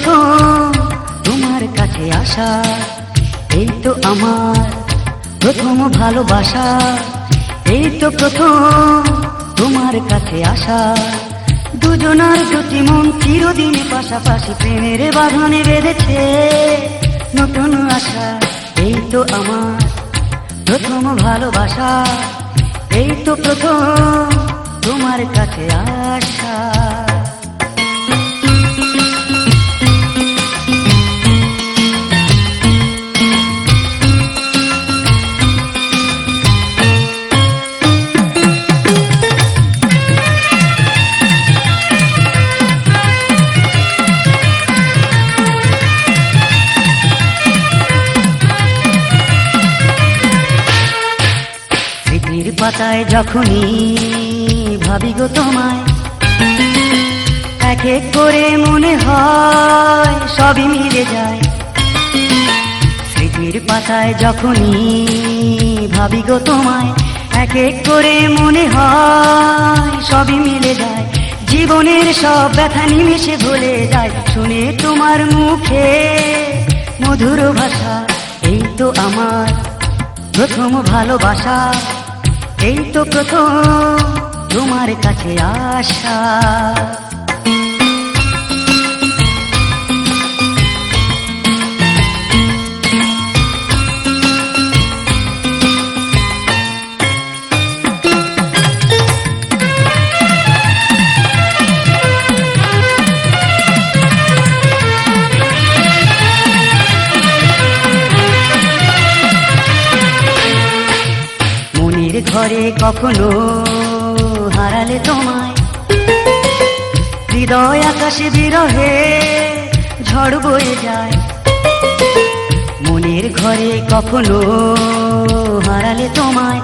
প্রথম তোমার কাছে আসা, এই তো আমার প্রথম ভালোবাসা, এই তো প্রথম তোমার কাছে আসা। দুজনার দুটি মন চিরদিন পাশাপাশি প্রেমের বাঁধনে বেঁধেছে নতুন আশা, এই তো আমার প্রথম ভালোবাসা, এই তো প্রথম তোমার কাছে আসা। স্মৃতির পাতায় যখনই ভাবি গো তোমায়, এক এক করে মনে হয় সবই মিলে যায়। স্মৃতির পাতায় যখনই ভাবি গো তোমায়, এক এক করে মনে হয় সবই মিলে যায়। জীবনের সব ব্যথা নিমেষে ভুলে যায় শুনে তোমার মুখে মধুর ভাষা, এই তো আমার প্রথম ভালোবাসা, এই তো প্রথম তোমার কাছে আসা। ঘরে কখনো হারালে তোমায়, হৃদয় আকাশে বিরহে ঝড় বয়ে যায়। মনের ঘরে কখনো হারালে তোমায়,